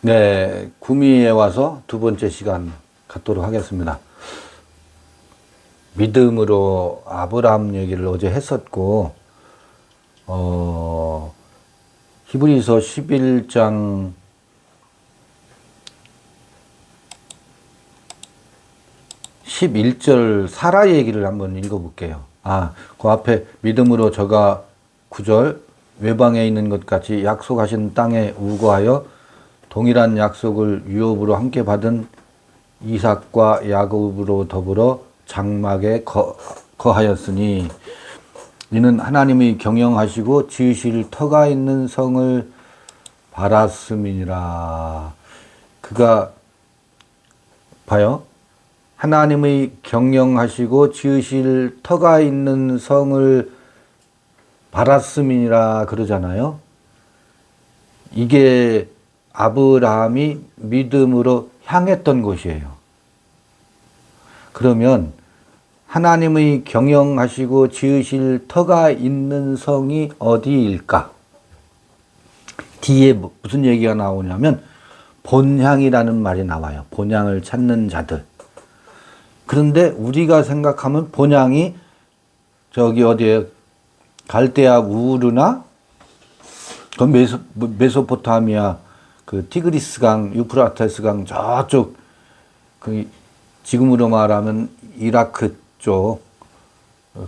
네, 구미에 와서 두 번째 시간 갖도록 하겠습니다. 믿음으로 아브라함 얘기를 어제 했었고, 히브리서 11장 11절 사라 얘기를 한번 읽어볼게요. 그 앞에 믿음으로 저가 9절 외방에 있는 것 같이 약속하신 땅에 우거하여 동일한 약속을 유업으로 함께 받은 이삭과 야곱으로 더불어 장막에 거하였으니 이는 하나님이 경영하시고 지으실 터가 있는 성을 바랐음이니라. 그가 봐요. 하나님의 경영하시고 지으실 터가 있는 성을 바랐음이니라 그러잖아요. 이게 아브라함이 믿음으로 향했던 곳이에요. 그러면 하나님의 경영하시고 지으실 터가 있는 성이 어디일까? 뒤에 무슨 얘기가 나오냐면 본향이라는 말이 나와요. 본향을 찾는 자들. 그런데 우리가 생각하면 본향이 저기 어디에 갈대아 우르나 그 메소포타미아 그 티그리스강, 유프라테스강 저쪽 그 지금으로 말하면 이라크 쪽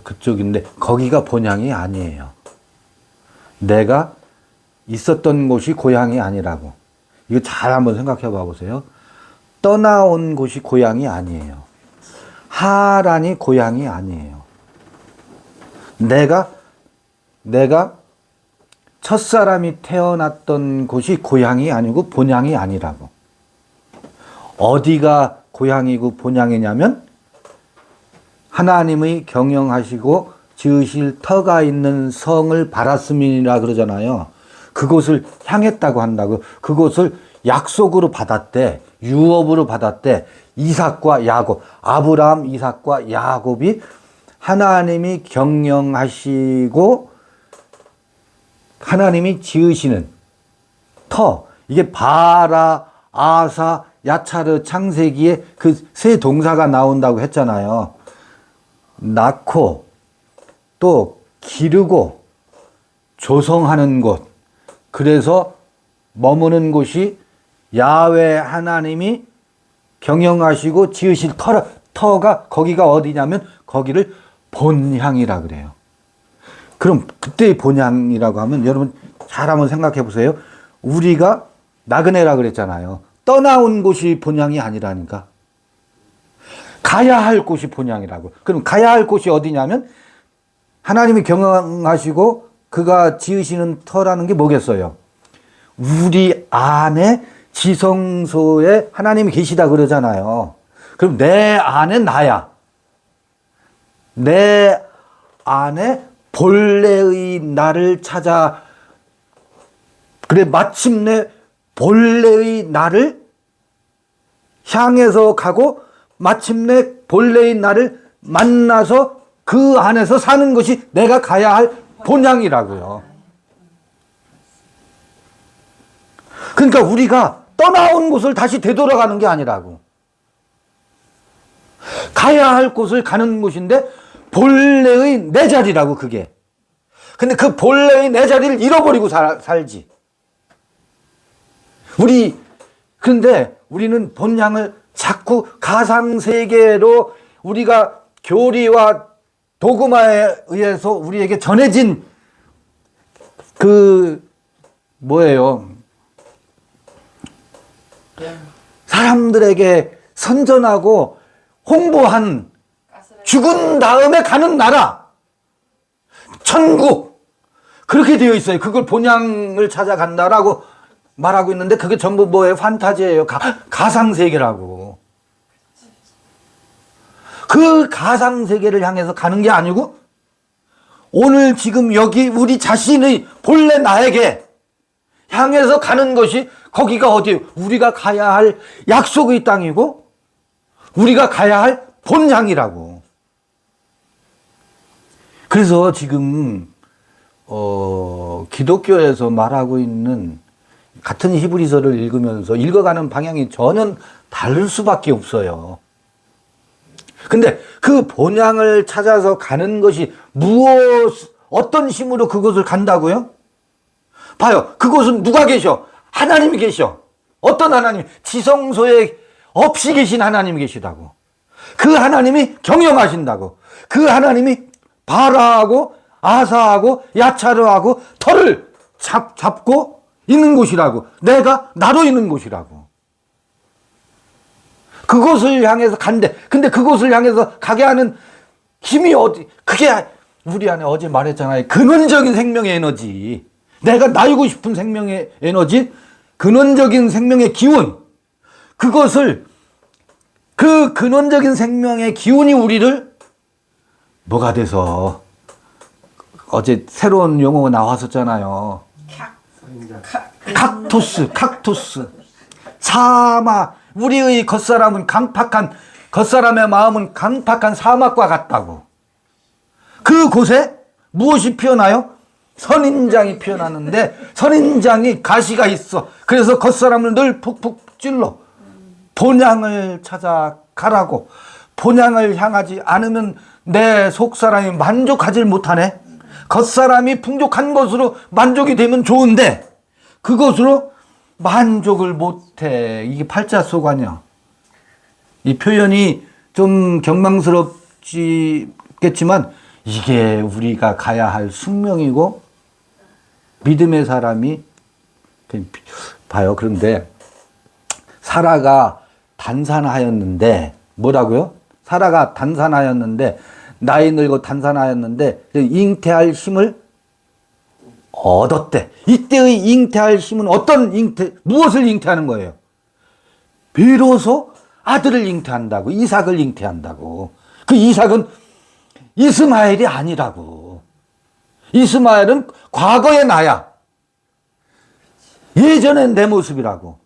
그쪽인데 거기가 본향이 아니에요. 내가 있었던 곳이 고향이 아니라고. 이거 잘 한번 생각해 봐 보세요. 떠나온 곳이 고향이 아니에요. 하란이 고향이 아니에요. 내가 첫사람이 태어났던 곳이 고향이 아니고 본향이 아니라고. 어디가 고향이고 본향이냐면 하나님의 경영하시고 지으실 터가 있는 성을 바랐음이라 그러잖아요. 그곳을 향했다고 한다고. 그곳을 약속으로 받았대. 유업으로 받았대. 이삭과 야곱. 아브라함, 이삭과 야곱이 하나님이 경영하시고 하나님이 지으시는 터. 이게 바라, 아사, 야차르, 창세기에 그 세 동사가 나온다고 했잖아요. 낳고 또 기르고 조성하는 곳. 그래서 머무는 곳이 야훼 하나님이 경영하시고 지으실 터가 거기가 어디냐면 거기를 본향이라 그래요. 그럼 그때의 본향이라고 하면 여러분 잘 한번 생각해 보세요. 우리가 나그네라 그랬잖아요. 떠나온 곳이 본향이 아니라니까. 가야 할 곳이 본향이라고. 그럼 가야 할 곳이 어디냐면 하나님이 경영하시고 그가 지으시는 터라는 게 뭐겠어요? 우리 안에 지성소에 하나님이 계시다 그러잖아요. 그럼 내 안에 나야. 내 안에 본래의 나를 찾아 그래 마침내 본래의 나를 향해서 가고 마침내 본래의 나를 만나서 그 안에서 사는 것이 내가 가야 할 본향이라고요. 그러니까 우리가 떠나온 곳을 다시 되돌아가는 게 아니라고. 가야 할 곳을 가는 곳인데 본래의 내 자리라고 그게. 근데 그 본래의 내 자리를 잃어버리고 살지. 그런데 우리는 본향을 자꾸 가상세계로 우리가 교리와 도구마에 의해서 우리에게 전해진 뭐예요? 사람들에게 선전하고 홍보한 죽은 다음에 가는 나라, 천국. 그렇게 되어 있어요. 그걸 본향을 찾아간다라고 말하고 있는데 그게 전부 뭐예요? 판타지예요. 가상세계라고. 그 가상세계를 향해서 가는 게 아니고 오늘 지금 여기 우리 자신의 본래 나에게 향해서 가는 것이 거기가 어디예요? 우리가 가야 할 약속의 땅이고 우리가 가야 할 본향이라고. 그래서 지금 기독교에서 말하고 있는 같은 히브리서를 읽으면서 읽어가는 방향이 전혀 다를 수밖에 없어요. 근데 그 본향을 찾아서 가는 것이 어떤 힘으로 그곳을 간다고요? 봐요. 그곳은 누가 계셔? 하나님이 계셔. 어떤 하나님? 지성소에 없이 계신 하나님이 계시다고. 그 하나님이 경영하신다고. 그 하나님이 바라하고 아사하고 야차르하고 털을 잡고 있는 곳이라고. 내가 나로 있는 곳이라고. 그곳을 향해서 간대. 근데 그곳을 향해서 가게 하는 힘이 어디? 그게 우리 안에 어제 말했잖아요. 근원적인 생명의 에너지. 내가 나이고 싶은 생명의 에너지, 근원적인 생명의 기운. 그것을 그 근원적인 생명의 기운이 우리를 뭐가 돼서 어제 새로운 용어가 나왔었잖아요. kak토스. 사막. 우리의 겉사람의 마음은 강팍한 사막과 같다고. 그곳에 무엇이 피어나요? 선인장이 피어나는데 선인장이 가시가 있어. 그래서 겉사람을 늘 푹푹 찔러. 본향을 찾아가라고. 본향을 향하지 않으면 내 속사람이 만족하지 못하네. 겉사람이 풍족한 것으로 만족이 되면 좋은데 그것으로 만족을 못해. 이게 팔자소관이야. 이 표현이 좀 경망스럽겠지만 이게 우리가 가야 할 숙명이고 믿음의 사람이 봐요. 그런데 사라가 단산하였는데 뭐라고요? 사라가 단산하였는데 나이 늙어 단산하였는데 잉태할 힘을 얻었대. 이때의 잉태할 힘은 어떤 무엇을 잉태하는 거예요? 비로소 아들을 잉태한다고. 이삭을 잉태한다고. 그 이삭은 이스마엘이 아니라고. 이스마엘은 과거의 나야. 예전의 내 모습이라고.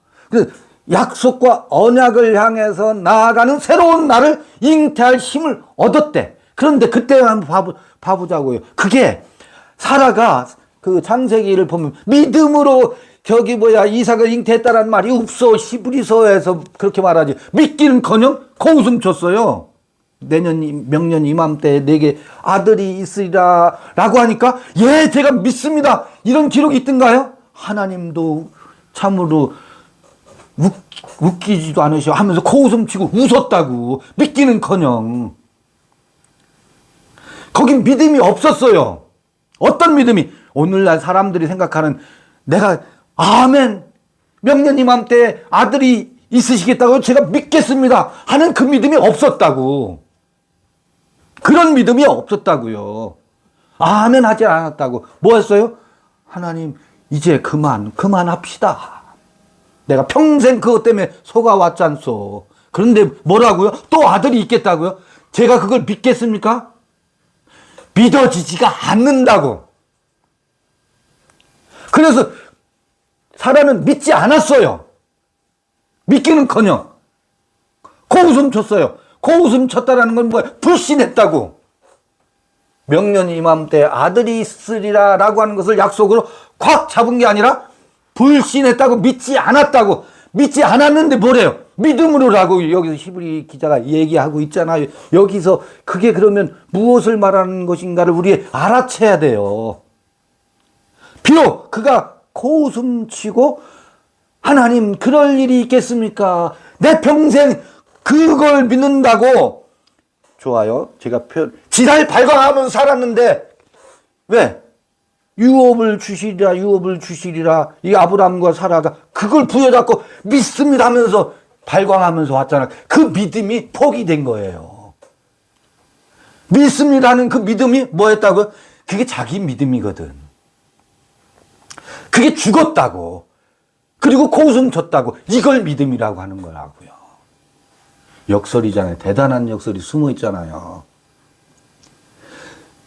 약속과 언약을 향해서 나아가는 새로운 나를 잉태할 힘을 얻었대. 그런데 그때 한번 봐보자고요. 그게 사라가 그 창세기를 보면 믿음으로 이삭을 잉태했다라는 말이 없어. 히브리서에서 그렇게 말하지. 믿기는커녕 코웃음 쳤어요. 명년 이맘때에 내게 아들이 있으리라 라고 하니까 예, 제가 믿습니다. 이런 기록이 있던가요? 하나님도 참으로 웃기지도 않으셔 하면서 코웃음 치고 웃었다고. 믿기는커녕. 거긴 믿음이 없었어요. 어떤 믿음이? 오늘날 사람들이 생각하는 내가 아멘 명년 이맘때 아들이 있으시겠다고 제가 믿겠습니다 하는 그 믿음이 없었다고. 그런 믿음이 없었다고요. 아멘 하지 않았다고. 뭐 했어요? 하나님 이제 그만합시다. 내가 평생 그것 때문에 속아왔잖소. 그런데 뭐라고요? 또 아들이 있겠다고요? 제가 그걸 믿겠습니까? 믿어지지가 않는다고. 그래서 사라는 믿지 않았어요. 믿기는커녕 코웃음 쳤어요. 코웃음 쳤다라는 건 뭐야? 불신했다고. 명년 이맘때 아들이 있으리라 라고 하는 것을 약속으로 꽉 잡은 게 아니라 불신했다고. 믿지 않았다고. 믿지 않았는데 뭐래요? 믿음으로라고 여기서 히브리 기자가 얘기하고 있잖아요. 여기서 그게 그러면 무엇을 말하는 것인가를 우리 알아채야 돼요. 비록 그가 코웃음 치고 하나님 그럴 일이 있겠습니까? 내 평생 그걸 믿는다고. 좋아요. 제가 지랄 발광하면서 살았는데 왜? 유업을 주시리라. 이 아브라함과 사라가 그걸 부여잡고 믿습니다 하면서 발광하면서 왔잖아. 그 믿음이 포기된 거예요. 믿습니다 하는 그 믿음이 뭐였다고요? 그게 자기 믿음이거든. 그게 죽었다고. 그리고 코웃음 쳤다고. 이걸 믿음이라고 하는 거라고요. 역설이잖아요. 대단한 역설이 숨어 있잖아요.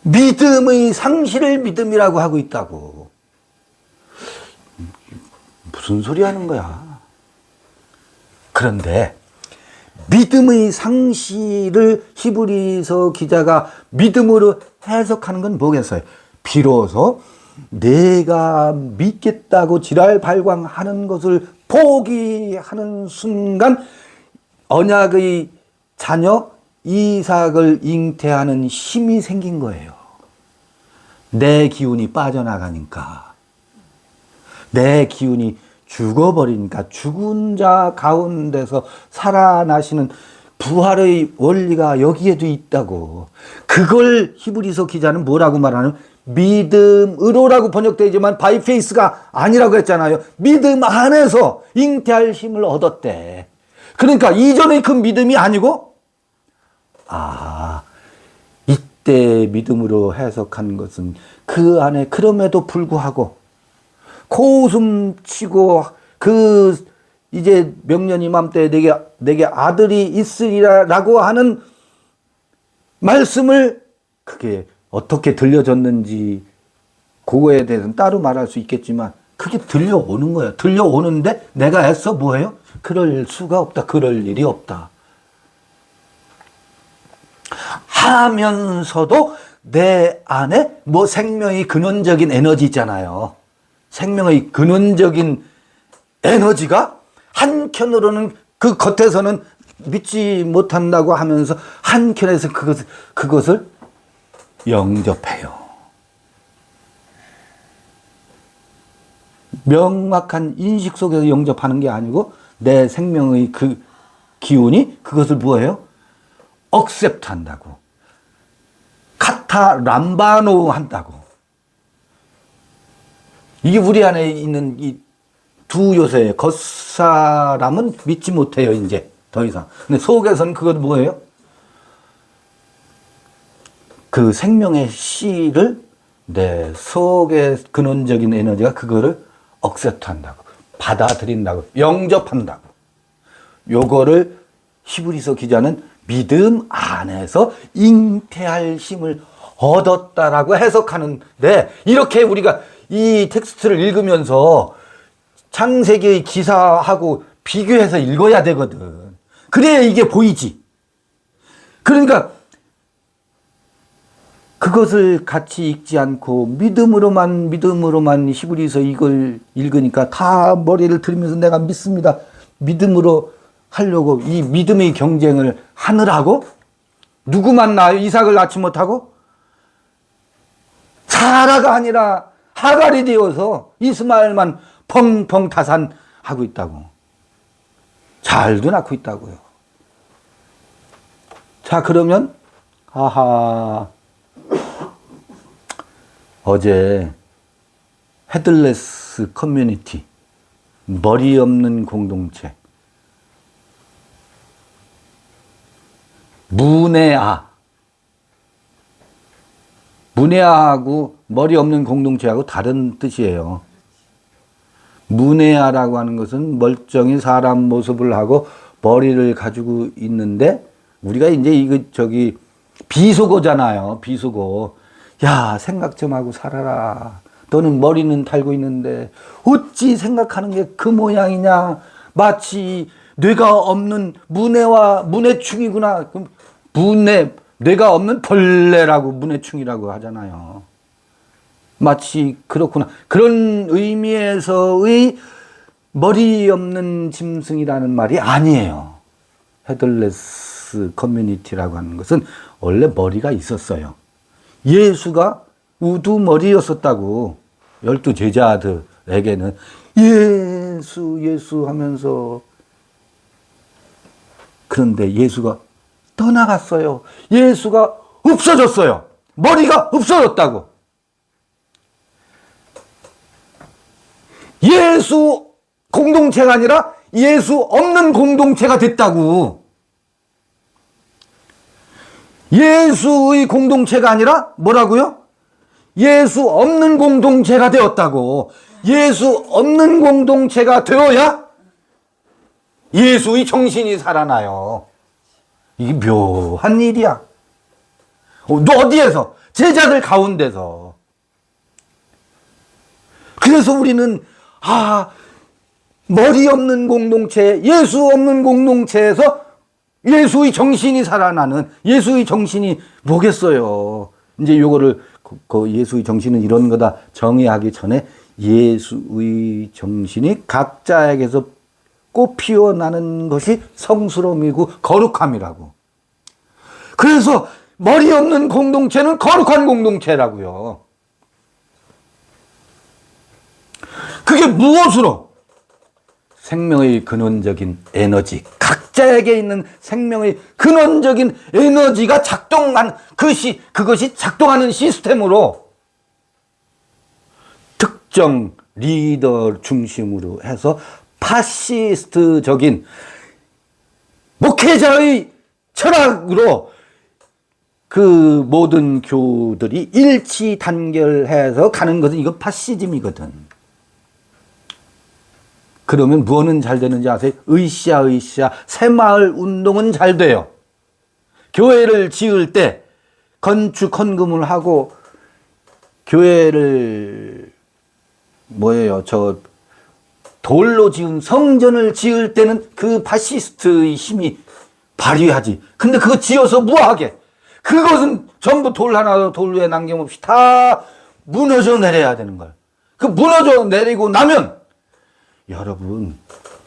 믿음의 상실을 믿음이라고 하고 있다고. 무슨 소리 하는 거야? 그런데 믿음의 상실을 히브리서 기자가 믿음으로 해석하는 건 뭐겠어요? 비로소 내가 믿겠다고 지랄 발광하는 것을 포기하는 순간 언약의 자녀 이삭을 잉태하는 힘이 생긴 거예요. 내 기운이 빠져나가니까, 내 기운이 죽어버리니까 죽은 자 가운데서 살아나시는 부활의 원리가 여기에도 있다고. 그걸 히브리서 기자는 뭐라고 말하는? 믿음으로라고 번역되지만 바이 페이스가 아니라고 했잖아요. 믿음 안에서 잉태할 힘을 얻었대. 그러니까 이전의 그 믿음이 아니고, 이때 믿음으로 해석한 것은 그 안에 그럼에도 불구하고 코웃음 치고 이제 명년 이맘때 내게 아들이 있으리라라고 하는 말씀을 그게 어떻게 들려졌는지 그거에 대해서는 따로 말할 수 있겠지만 그게 들려오는 거예요. 들려오는데 내가 애써 뭐예요? 그럴 수가 없다. 그럴 일이 없다. 하면서도 내 안에 생명의 근원적인 에너지 있잖아요. 생명의 근원적인 에너지가 한켠으로는 그 겉에서는 믿지 못한다고 하면서 한켠에서 그것을 영접해요. 명확한 인식 속에서 영접하는 게 아니고 내 생명의 그 기운이 그것을 뭐예요? 억셉트 한다고. 카타람바노 한다고. 이게 우리 안에 있는 이 두 요소예요. 겉사람은 믿지 못해요, 이제. 더 이상. 근데 속에서는 그건 뭐예요? 그 생명의 씨를 내 속의 근원적인 에너지가 그거를 억셉트 한다고. 받아들인다고. 영접한다고. 요거를 히브리서 기자는 믿음 안에서 잉태할 힘을 얻었다라고 해석하는데, 이렇게 우리가 이 텍스트를 읽으면서 창세기의 기사하고 비교해서 읽어야 되거든. 그래야 이게 보이지. 그러니까 그것을 같이 읽지 않고 믿음으로만 히브리서 이걸 읽으니까 다 머리를 들면서 내가 믿습니다. 믿음으로 하려고 이 믿음의 경쟁을 하느라고 누구만 낳아요? 이삭을 낳지 못하고? 사라가 아니라 하갈이 되어서 이스마엘만 펑펑 타산하고 있다고. 잘도 낳고 있다고요. 자, 그러면 어제 헤들레스 커뮤니티, 머리 없는 공동체, 문해아하고 머리 없는 공동체하고 다른 뜻이에요. 문해아라고 하는 것은 멀쩡히 사람 모습을 하고 머리를 가지고 있는데, 우리가 이제 비속어잖아요. 비속어. 야, 생각 좀 하고 살아라. 너는 머리는 달고 있는데 어찌 생각하는 게 그 모양이냐. 마치 뇌가 없는 문해충이구나. 뇌가 없는 벌레라고 문해충이라고 하잖아요. 마치 그렇구나. 그런 의미에서의 머리 없는 짐승이라는 말이 아니에요. 헤들레스 커뮤니티라고 하는 것은 원래 머리가 있었어요. 예수가 우두머리였었다고. 12 제자들에게는 예수 하면서. 그런데 예수가 떠나갔어요. 예수가 없어졌어요. 머리가 없어졌다고. 예수 공동체가 아니라 예수 없는 공동체가 됐다고. 예수의 공동체가 아니라 뭐라고요? 예수 없는 공동체가 되었다고. 예수 없는 공동체가 되어야 예수의 정신이 살아나요. 이게 묘한 일이야. 너 어디에서? 제자들 가운데서. 그래서 우리는 머리 없는 공동체, 예수 없는 공동체에서 예수의 정신이 살아나는, 예수의 정신이 뭐겠어요. 이제 요거를 그 예수의 정신은 이런 거다 정의하기 전에 예수의 정신이 각자에게서 꽃 피어나는 것이 성스러움이고 거룩함이라고. 그래서 머리 없는 공동체는 거룩한 공동체라고요. 그게 무엇으로? 생명의 근원적인 에너지, 각자에게 있는 생명의 근원적인 에너지가 작동한 그것이 작동하는 시스템으로 특정 리더 중심으로 해서 파시스트적인 목회자의 철학으로 그 모든 교들이 일치 단결해서 가는 것은 이건 파시즘이거든. 그러면 무엇은 잘 되는지 아세요? 으쌰 새마을 운동은 잘 돼요. 교회를 지을 때 건축 헌금을 하고 교회를 돌로 지은 성전을 지을 때는 그 파시스트의 힘이 발휘하지. 근데 그거 지어서 뭐하게? 그것은 전부 돌 하나 돌 위에 남김없이 다 무너져 내려야 되는 걸. 그 무너져 내리고 나면 여러분,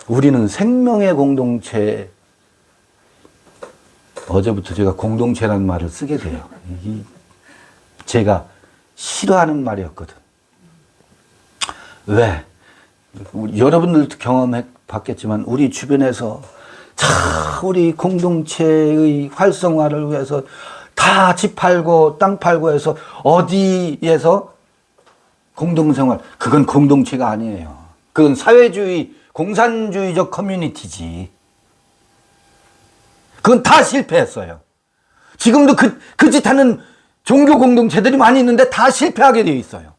우리는 생명의 공동체. 어제부터 제가 공동체라는 말을 쓰게 돼요. 제가 싫어하는 말이었거든. 왜? 여러분들도 경험해 봤겠지만 우리 주변에서 우리 공동체의 활성화를 위해서 다 집 팔고 땅 팔고 해서 어디에서 공동생활, 그건 공동체가 아니에요. 그건 사회주의, 공산주의적 커뮤니티지. 그건 다 실패했어요. 지금도 그 짓 하는 종교 공동체들이 많이 있는데 다 실패하게 되어 있어요.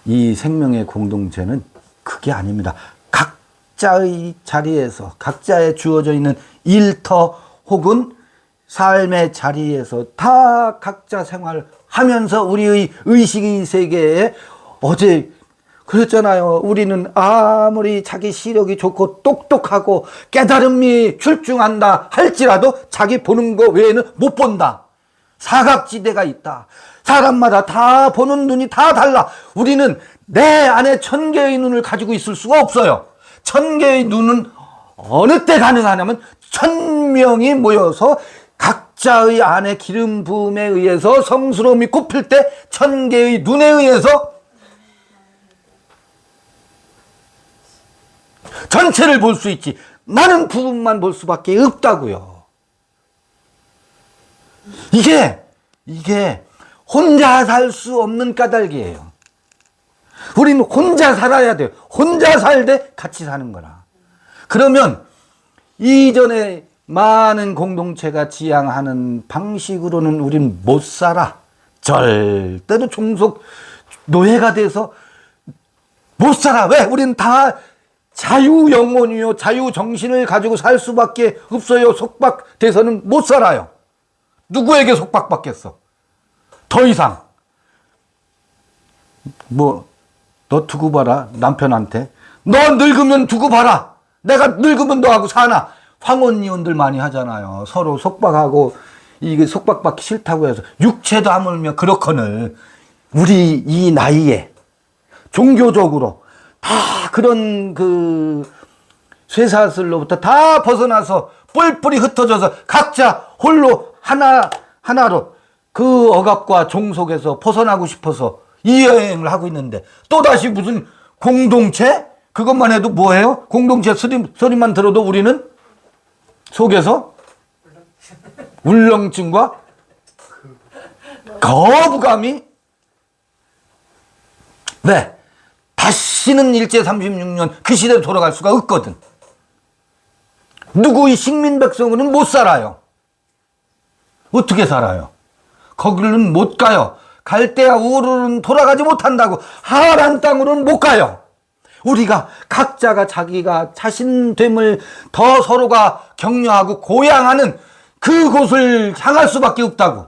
이 생명의 공동체는 그게 아닙니다. 각자의 자리에서, 각자의 주어져 있는 일터 혹은 삶의 자리에서 다 각자 생활하면서 우리의 의식의 세계에 어제 그랬잖아요. 우리는 아무리 자기 시력이 좋고 똑똑하고 깨달음이 출중한다 할지라도 자기 보는 거 외에는 못 본다. 사각지대가 있다. 사람마다 다 보는 눈이 다 달라. 우리는 내 안에 1000개의 눈을 가지고 있을 수가 없어요. 1000개의 눈은 어느 때 가능하냐면 1000명이 모여서 각자의 안에 기름 부음에 의해서 성스러움이 꼽힐 때 1000개의 눈에 의해서 전체를 볼 수 있지. 나는 부분만 볼 수밖에 없다고요. 이게 혼자 살 수 없는 까닭이에요. 우리는 혼자 살아야 돼요. 혼자 살되 같이 사는 거라. 그러면 이전에 많은 공동체가 지향하는 방식으로는 우린 못 살아. 절대로 종속 노예가 돼서 못 살아. 왜? 우린 다 자유 영혼이요, 자유 정신을 가지고 살 수밖에 없어요. 속박돼서는 못 살아요. 누구에게 속박받겠어? 더 이상. 너 두고 봐라. 남편한테. 너 늙으면 두고 봐라. 내가 늙으면 너하고 사나. 황혼이혼들 많이 하잖아요. 서로 속박하고, 이게 속박받기 싫다고 해서. 육체도 하물며 그렇거늘. 우리 이 나이에 종교적으로 다 그런 쇠사슬로부터 다 벗어나서 뿔뿔이 흩어져서 각자 홀로 하나로 그 억압과 종속에서 벗어나고 싶어서 이 여행을 하고 있는데 또다시 무슨 공동체? 그것만 해도 뭐예요? 공동체 소리만 들어도 우리는 속에서 울렁증과 거부감이. 왜? 다시는 일제 36년 그 시대로 돌아갈 수가 없거든. 누구의 식민 백성으로는 못 살아요. 어떻게 살아요? 거기는 못 가요. 갈대아 우르는 돌아가지 못한다고. 하란 땅으로는 못 가요. 우리가 각자가 자기가 자신됨을 더 서로가 격려하고 고양하는 그곳을 향할 수밖에 없다고.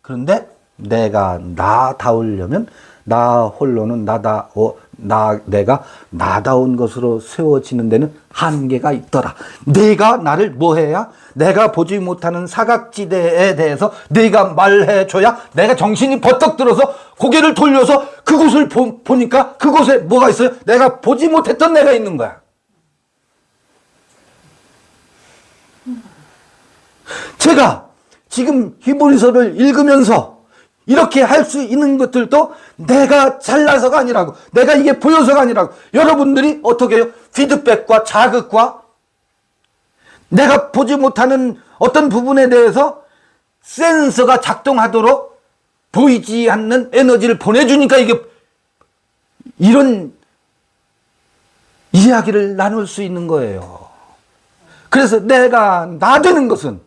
그런데 내가 나다우려면 나 홀로는 내가 나다운 것으로 세워지는 데는 한계가 있더라. 네가 나를 뭐 해야? 내가 보지 못하는 사각지대에 대해서 네가 말해줘야 내가 정신이 버떡 들어서 고개를 돌려서 그곳을 보니까 그곳에 뭐가 있어요? 내가 보지 못했던 내가 있는 거야. 제가 지금 히브리서를 읽으면서 이렇게 할 수 있는 것들도 내가 잘나서가 아니라고, 내가 이게 보여서가 아니라고, 여러분들이 어떻게 해요? 피드백과 자극과 내가 보지 못하는 어떤 부분에 대해서 센서가 작동하도록 보이지 않는 에너지를 보내주니까 이게 이런 이야기를 나눌 수 있는 거예요. 그래서 내가 나 되는 것은,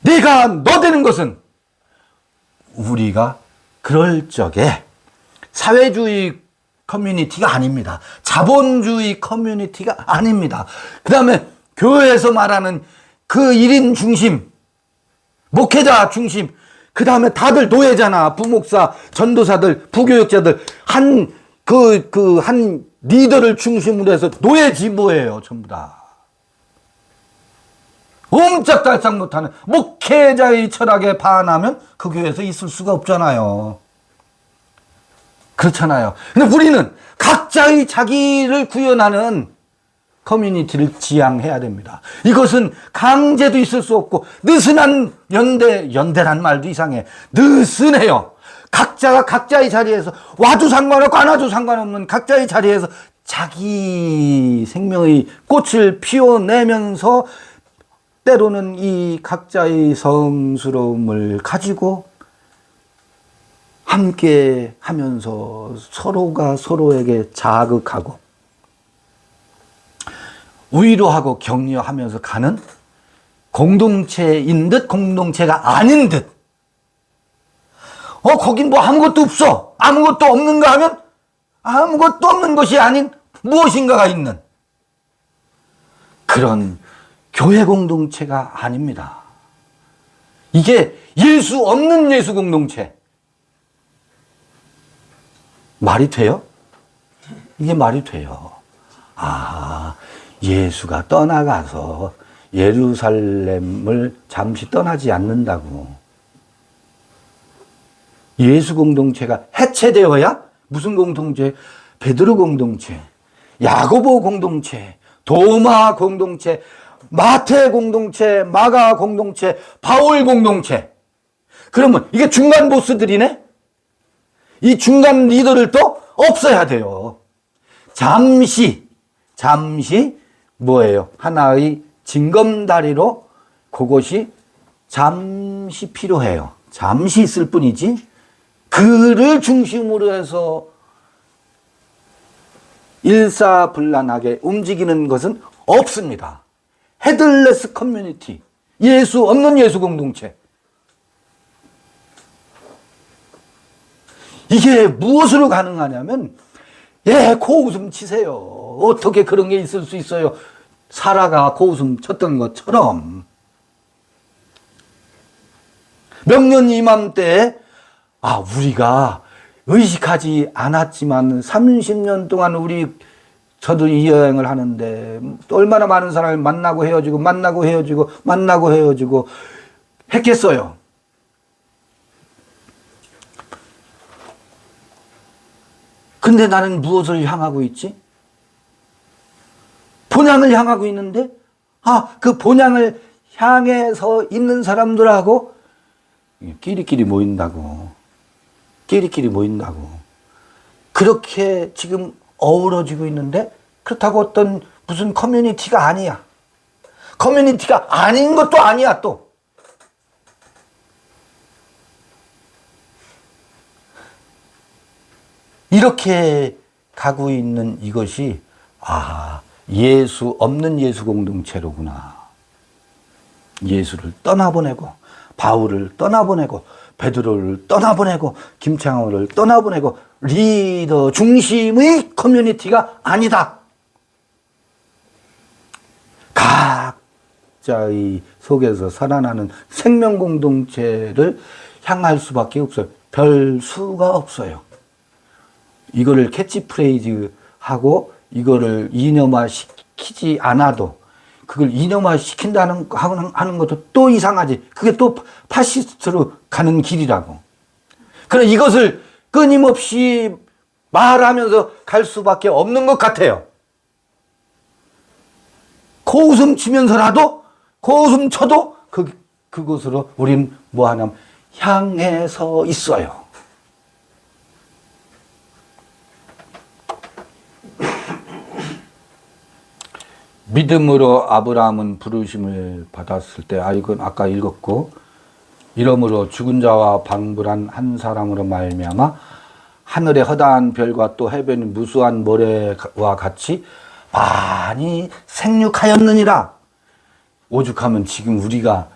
내가 너 되는 것은 우리가 그럴 적에 사회주의 커뮤니티가 아닙니다. 자본주의 커뮤니티가 아닙니다. 그 다음에 교회에서 말하는 그 1인 중심, 목회자 중심, 그 다음에 다들 노예잖아. 부목사, 전도사들, 부교육자들, 한 리더를 중심으로 해서 노예 지부예요. 전부 다. 옴짝달싹 못하는 목회자의 철학에 반하면 그 교회에서 있을 수가 없잖아요. 그렇잖아요. 근데 우리는 각자의 자기를 구현하는 커뮤니티를 지향해야 됩니다. 이것은 강제도 있을 수 없고 느슨한 연대란 말도 이상해. 느슨해요. 각자가 각자의 자리에서 와도 상관없고 안 와도 상관없는 각자의 자리에서 자기 생명의 꽃을 피워내면서 때로는 이 각자의 성스러움을 가지고 함께 하면서 서로가 서로에게 자극하고 위로하고 격려하면서 가는 공동체인 듯 공동체가 아닌 듯. 거긴 뭐 아무것도 없어. 아무것도 없는가 하면 아무것도 없는 것이 아닌 무엇인가가 있는 그런 교회 공동체가 아닙니다. 이게 예수 없는 예수 공동체. 말이 돼요? 이게 말이 돼요. 예수가 떠나가서 예루살렘을 잠시 떠나지 않는다고. 예수 공동체가 해체되어야 무슨 공동체? 베드로 공동체, 야고보 공동체, 도마 공동체, 마태 공동체, 마가 공동체, 바울 공동체. 그러면 이게 중간 보스들이네? 이 중간 리더를 또 없어야 돼요. 잠시 뭐예요? 하나의 징검다리로 그것이 잠시 필요해요. 잠시 있을 뿐이지 그를 중심으로 해서 일사불란하게 움직이는 것은 없습니다. 헤들레스 커뮤니티, 예수 없는 예수 공동체. 이게 무엇으로 가능하냐면 코웃음 치세요. 어떻게 그런 게 있을 수 있어요? 사라가 코웃음 쳤던 것처럼. 명년 이맘때 우리가 의식하지 않았지만 30년 동안 저도 이 여행을 하는데 얼마나 많은 사람을 만나고 헤어지고 했겠어요. 근데 나는 무엇을 향하고 있지? 본향을 향하고 있는데 그 본향을 향해서 있는 사람들하고 끼리끼리 모인다고. 그렇게 지금 어우러지고 있는데 그렇다고 어떤 무슨 커뮤니티가 아니야. 커뮤니티가 아닌 것도 아니야 또. 이렇게 가고 있는 이것이 예수 없는 예수 공동체로구나. 예수를 떠나보내고 바울을 떠나보내고 베드로를 떠나보내고 김창호를 떠나보내고 리더 중심의 커뮤니티가 아니다. 각자의 속에서 살아나는 생명 공동체를 향할 수밖에 없어요. 별 수가 없어요. 이거를 캐치프레이즈 하고 이거를 이념화 시키지 않아도 그걸 이념화 시킨다는 하는 것도 또 이상하지. 그게 또 파시스트로 가는 길이라고. 그럼 이것을 끊임없이 말하면서 갈 수밖에 없는 것 같아요. 코웃음 치면서라도 코웃음 쳐도 그곳으로 우린 뭐 하냐면 향해서 있어요. 믿음으로 아브라함은 부르심을 받았을 때, 이건 아까 읽었고, 이러므로 죽은 자와 방불한 한 사람으로 말미암아 하늘의 허다한 별과 또 해변의 무수한 모래와 같이 많이 생육하였느니라. 오죽하면 지금 우리가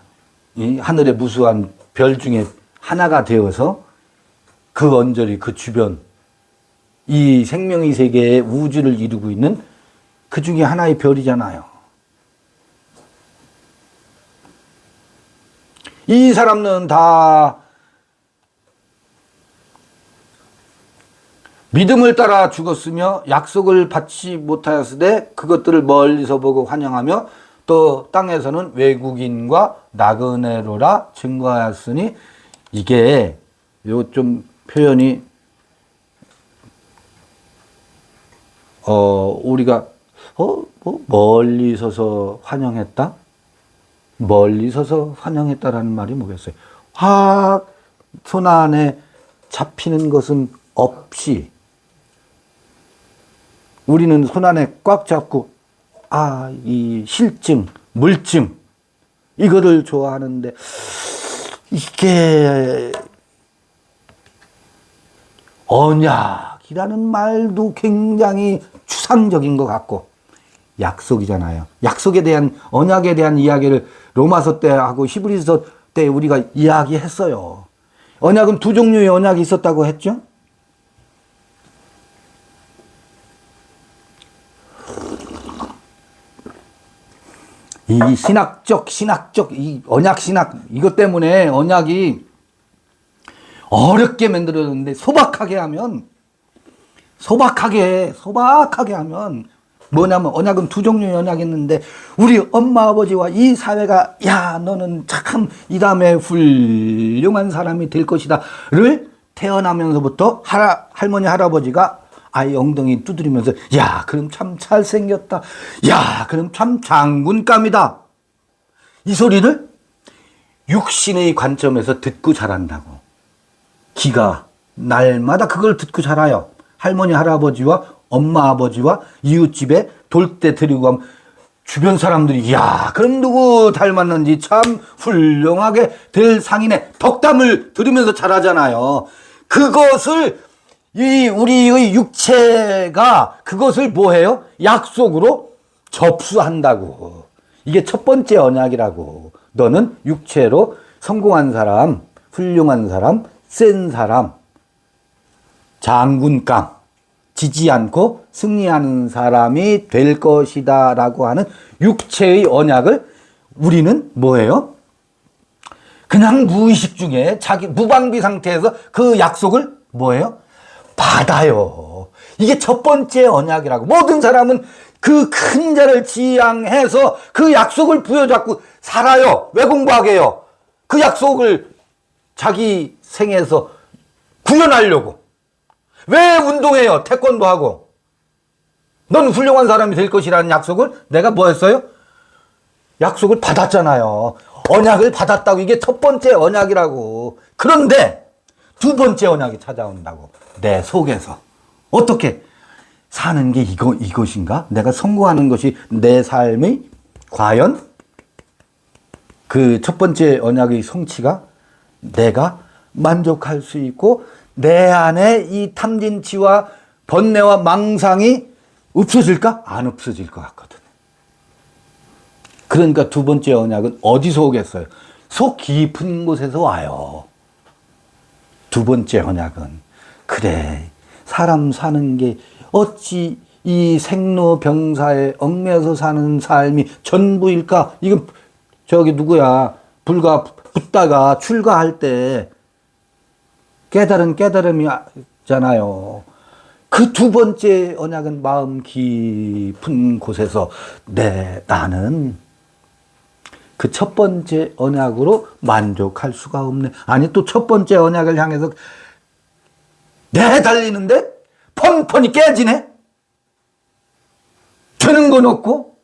이 하늘의 무수한 별 중에 하나가 되어서 그 언저리 그 주변 이 생명의 세계의 우주를 이루고 있는 그 중에 하나의 별이잖아요. 이 사람은 다 믿음을 따라 죽었으며 약속을 받지 못하였으되 그것들을 멀리서 보고 환영하며 또 땅에서는 외국인과 나그네로라 증거하였으니, 이게 요 좀 표현이 우리가 뭐 멀리 서서 환영했다? 멀리 서서 환영했다라는 말이 뭐겠어요? 확 손안에 잡히는 것은 없이 우리는 손안에 꽉 잡고 이 실증, 물증 이거를 좋아하는데, 이게 언약이라는 말도 굉장히 추상적인 것 같고 약속이잖아요. 약속에 대한, 언약에 대한 이야기를 로마서 때 하고 히브리서 때 우리가 이야기했어요. 언약은 두 종류의 언약이 있었다고 했죠. 이 신학적 이 언약 신학 이것 때문에 언약이 어렵게 만들어졌는데, 소박하게 하면 뭐냐면, 언약은 두 종류의 언약이 있는데, 우리 엄마 아버지와 이 사회가 너는 참 이 다음에 훌륭한 사람이 될 것이다를 태어나면서부터 할머니 할아버지가 아이 엉덩이 두드리면서 그럼 참 잘생겼다, 그럼 참 장군감이다, 이 소리를 육신의 관점에서 듣고 자란다고. 기가 날마다 그걸 듣고 자라요. 할머니 할아버지와 엄마 아버지와 이웃집에 돌 때 데리고 가면 주변 사람들이 그럼 누구 닮았는지 참 훌륭하게 될 상인의 덕담을 들으면서 자라잖아요. 그것을 우리의 육체가 그것을 뭐해요? 약속으로 접수한다고. 이게 첫 번째 언약이라고. 너는 육체로 성공한 사람, 훌륭한 사람, 센 사람, 장군감, 지지 않고 승리하는 사람이 될 것이다 라고 하는 육체의 언약을 우리는 뭐예요? 그냥 무의식 중에 자기 무방비 상태에서 그 약속을 뭐예요? 받아요. 이게 첫 번째 언약이라고. 모든 사람은 그 큰 자를 지향해서 그 약속을 부여잡고 살아요. 왜 공부하게요? 그 약속을 자기 생에서 구현하려고. 왜 운동해요? 태권도 하고. 넌 훌륭한 사람이 될 것이라는 약속을 내가 뭐 했어요? 약속을 받았잖아요. 언약을 받았다고. 이게 첫 번째 언약이라고. 그런데 두 번째 언약이 찾아온다고. 내 속에서 어떻게 사는 게 이것인가? 내가 성공하는 것이 내 삶의 과연 그 첫 번째 언약의 성취가 내가 만족할 수 있고 내 안에 이 탐진치와 번뇌와 망상이 없어질까? 안 없어질 것 같거든. 그러니까 두 번째 언약은 어디서 오겠어요? 속 깊은 곳에서 와요. 두 번째 언약은 그래, 사람 사는 게 어찌 이 생로병사에 얽매여서 사는 삶이 전부일까? 이건 누구야? 붓다가 출가할 때 깨달은 깨달음이잖아요. 그 두 번째 언약은 마음 깊은 곳에서 나는 그 첫 번째 언약으로 만족할 수가 없네. 아니 또 첫 번째 언약을 향해서 달리는데 펀펀이 깨지네. 되는 건 없고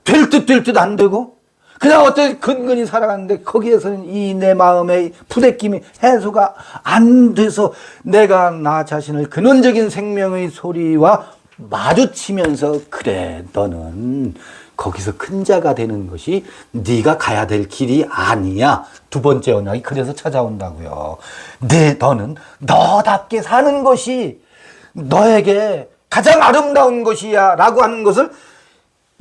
될 듯 안 되고 그냥 어떻게 근근히 살아가는데 거기에서는 이 내 마음의 부대낌이 해소가 안 돼서 내가 나 자신을 근원적인 생명의 소리와 마주치면서 그래 너는 거기서 큰 자가 되는 것이 네가 가야 될 길이 아니야. 두 번째 언약이 그래서 찾아온다고요. 너는 너답게 사는 것이 너에게 가장 아름다운 것이야 라고 하는 것을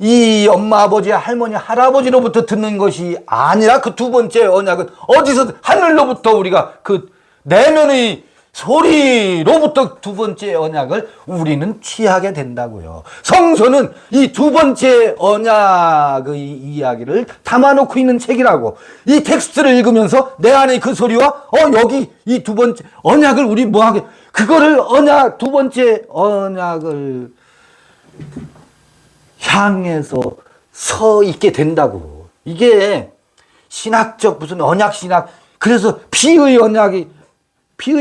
이 엄마, 아버지, 할머니, 할아버지로부터 듣는 것이 아니라 그 두 번째 언약은 어디서 하늘로부터 우리가 그 내면의 소리로부터 두 번째 언약을 우리는 취하게 된다고요. 성서는 이 두 번째 언약의 이야기를 담아놓고 있는 책이라고. 이 텍스트를 읽으면서 내 안에 그 소리와 여기 이 두 번째 언약을 우리 뭐하게 그거를 두 번째 언약을 향해서 서 있게 된다고. 이게 신학적 무슨 언약 신학. 그래서 피의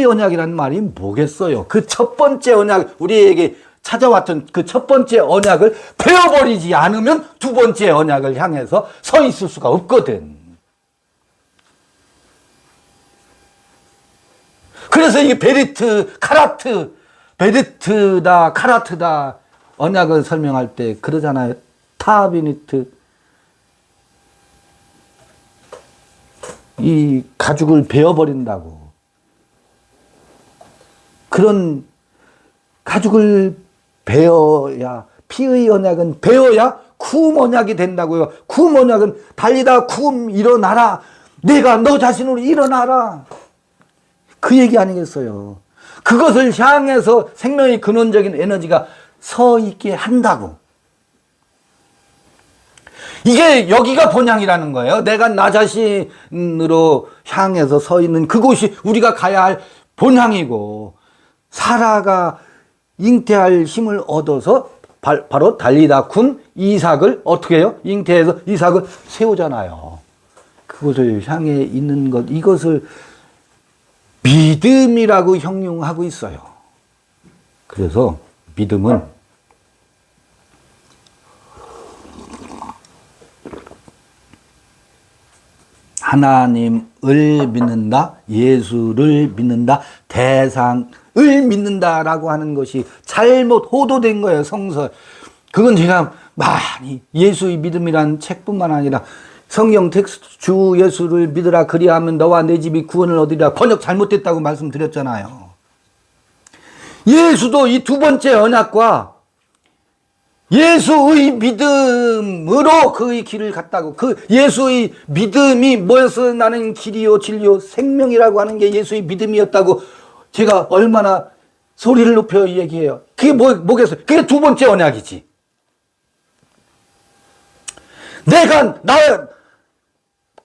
언약이라는 말이 뭐겠어요? 그 첫 번째 언약, 우리에게 찾아왔던 그 첫 번째 언약을 베어버리지 않으면 두 번째 언약을 향해서 서 있을 수가 없거든. 그래서 이게 베리트다, 카라트다 언약을 설명할 때 그러잖아요. 타비니트. 이 가죽을 베어버린다고. 그런 가죽을 베어야, 피의 언약은 베어야 구음 언약이 된다고요. 구음 언약은 달리다 구음 일어나라. 내가 너 자신으로 일어나라. 그 얘기 아니겠어요. 그것을 향해서 생명의 근원적인 에너지가 서 있게 한다고. 이게 여기가 본향이라는 거예요. 내가 나 자신으로 향해서 서 있는 그곳이 우리가 가야 할 본향이고, 사라가 잉태할 힘을 얻어서 바로 달리다 군 이삭을 어떻게 해요? 잉태해서 이삭을 세우잖아요. 그것을 향해 있는 것, 이것을 믿음이라고 형용하고 있어요. 그래서 믿음은 하나님을 믿는다, 예수를 믿는다, 대상을 믿는다라고 하는 것이 잘못 호도된 거예요, 성서. 그건 제가 많이 예수의 믿음이라는 책뿐만 아니라 성경 텍스트 주 예수를 믿으라 그리하면 너와 내 집이 구원을 얻으리라 번역 잘못됐다고 말씀드렸잖아요. 예수도 이 두 번째 언약과 예수의 믿음으로 그의 길을 갔다고. 그 예수의 믿음이 뭐였어? 나는 길이요 진리요 생명이라고 하는 게 예수의 믿음이었다고 제가 얼마나 소리를 높여 얘기해요. 그게 뭐겠어요? 그게 두 번째 언약이지.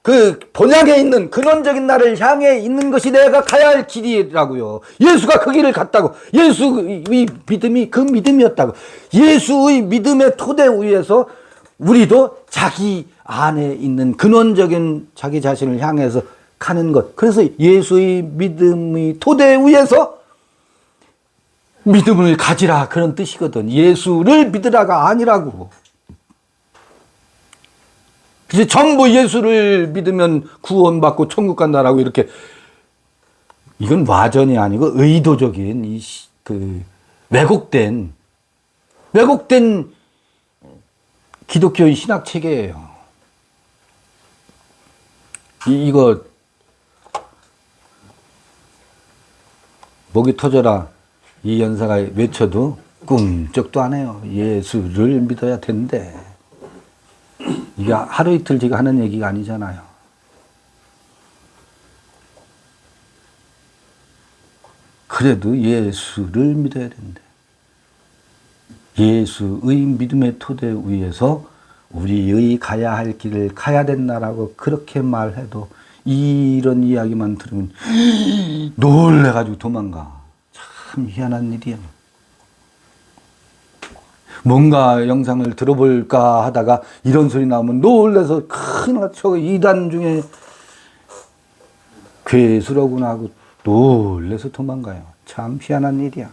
그 본향에 있는 근원적인 나를 향해 있는 것이 내가 가야 할 길이라고요. 예수가 그 길을 갔다고. 예수의 믿음이 그 믿음이었다고. 예수의 믿음의 토대 위에서 우리도 자기 안에 있는 근원적인 자기 자신을 향해서 가는 것. 그래서 예수의 믿음의 토대 위에서 믿음을 가지라 그런 뜻이거든. 예수를 믿으라가 아니라고. 그래서 전부 예수를 믿으면 구원받고 천국 간다라고 이렇게, 이건 와전이 아니고 의도적인 왜곡된 기독교의 신학 체계예요. 이거 목이 터져라 이 연사가 외쳐도 꿈쩍도 안 해요. 예수를 믿어야 된대. 이게 하루 이틀 제가 하는 얘기가 아니잖아요. 그래도 예수를 믿어야 된대. 예수의 믿음의 토대 위에서 우리의 가야 할 길을 가야 된다라고 그렇게 말해도 이런 이야기만 들으면 놀래가지고 도망가. 참 희한한 일이야. 뭔가 영상을 들어볼까 하다가 이런 소리 나오면 놀라서 큰일 나. 저 이단 중에 괴수라구나 하고 놀라서 도망가요. 참 희한한 일이야.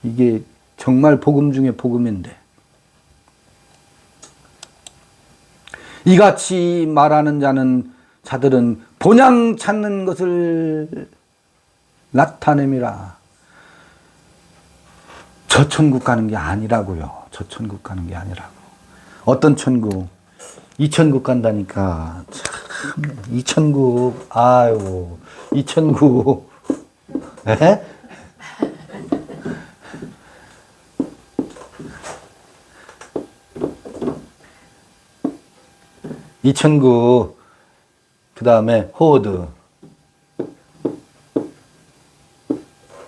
이게 정말 복음 중에 복음인데. 이같이 말하는 자들은 본향 찾는 것을 나타냄이라. 저 천국 가는 게 아니라고요. 저 천국 가는 게 아니라고. 어떤 천국? 이 천국 간다니까. 참, 이 천국. 아유, 이 천국. 에? 이 천국. 그 다음에 호드.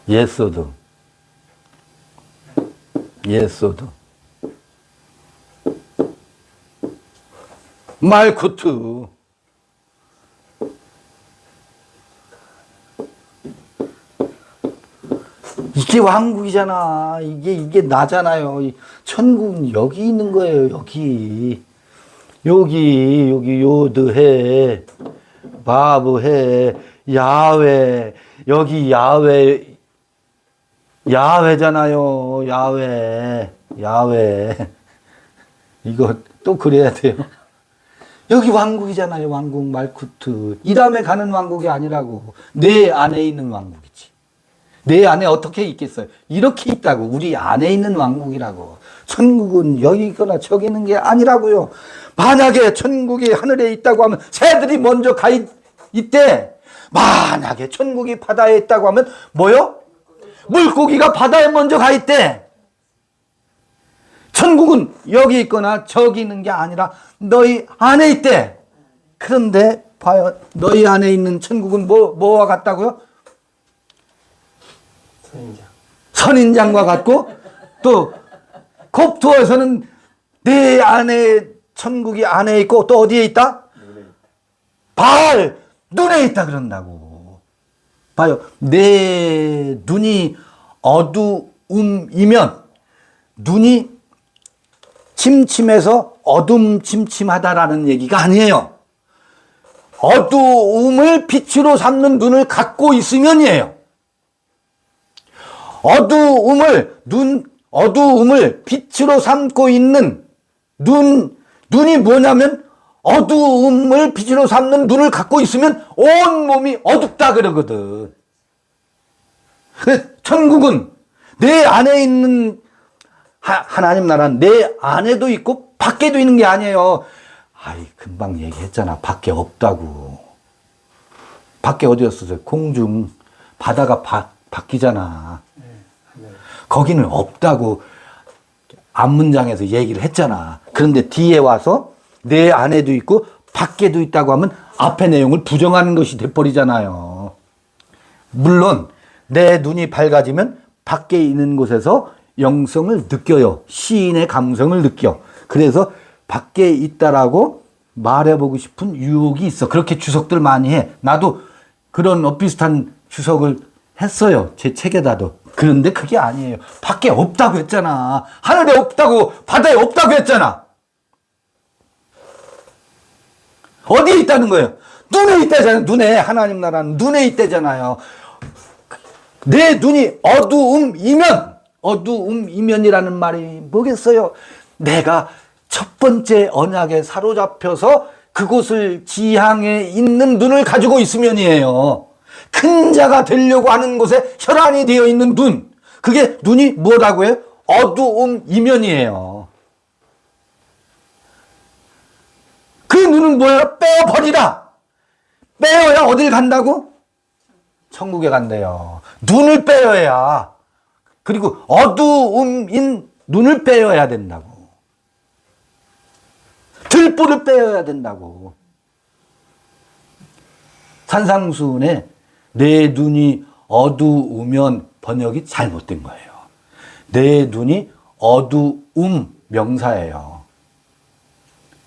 예소드. 예소드. 말쿠트. 이게 왕국이잖아. 이게 나잖아요. 천국은 여기 있는 거예요. 여기 요드해, 바브해, 야훼. 여기 야훼잖아요. 야훼. 이거 또 그래야 돼요. 여기 왕국이잖아요. 왕국 말쿠트. 이 다음에 가는 왕국이 아니라고. 내 안에 있는 왕국이지. 내 안에 어떻게 있겠어요? 이렇게 있다고. 우리 안에 있는 왕국이라고. 천국은 여기 있거나 저기 있는 게 아니라고요. 만약에 천국이 하늘에 있다고 하면 새들이 먼저 가 있대. 만약에 천국이 바다에 있다고 하면 뭐요? 물고기가 바다에 먼저 가 있대. 천국은 여기 있거나 저기 있는 게 아니라 너희 안에 있대. 그런데 봐요. 너희 안에 있는 천국은 뭐와 같다고요? 선인장과 같고, 또 곱토에서는 내 안에 천국이 안에 있고 또 어디에 있다? 눈에 있다 그런다고. 봐요. 내 눈이 어두움이면 눈이 침침해서 어둠침침하다라는 얘기가 아니에요. 어두움을 빛으로 삼는 눈을 갖고 있으면이에요. 어두움을 빛으로 삼고 있는 눈이 뭐냐면 어두움을 빛으로 삼는 눈을 갖고 있으면 온 몸이 어둡다 그러거든. 천국은 내 안에 있는 하나님 나라는 내 안에도 있고 밖에도 있는 게 아니에요. 금방 얘기했잖아. 밖에 없다고. 밖에 어디였어요? 공중. 바다가 바뀌잖아. 거기는 없다고 앞문장에서 얘기를 했잖아. 그런데 뒤에 와서 내 안에도 있고 밖에도 있다고 하면 앞의 내용을 부정하는 것이 돼버리잖아요. 물론 내 눈이 밝아지면 밖에 있는 곳에서 영성을 느껴요. 시인의 감성을 느껴. 그래서 밖에 있다라고 말해보고 싶은 유혹이 있어. 그렇게 주석들 많이 해. 나도 그런 비슷한 주석을 했어요. 제 책에다도. 그런데 그게 아니에요. 밖에 없다고 했잖아. 하늘에 없다고, 바다에 없다고 했잖아. 어디에 있다는 거예요? 눈에 있다잖아요. 눈에. 하나님 나라는 눈에 있다잖아요. 내 눈이 어두움이면이라는 말이 뭐겠어요? 내가 첫 번째 언약에 사로잡혀서 그곳을 지향해 있는 눈을 가지고 있으면이에요. 큰 자가 되려고 하는 곳에 혈안이 되어 있는 눈. 그게 눈이 뭐라고 해요? 어두움 이면이에요. 그 눈은 뭐예요? 빼어버리라. 빼어야 어딜 간다고? 천국에 간대요. 눈을 빼어야. 그리고 어두움인 눈을 빼어야 된다고. 들보를 빼어야 된다고. 산상수훈에 내 눈이 어두우면 번역이 잘못된 거예요. 내 눈이 어두움 명사예요.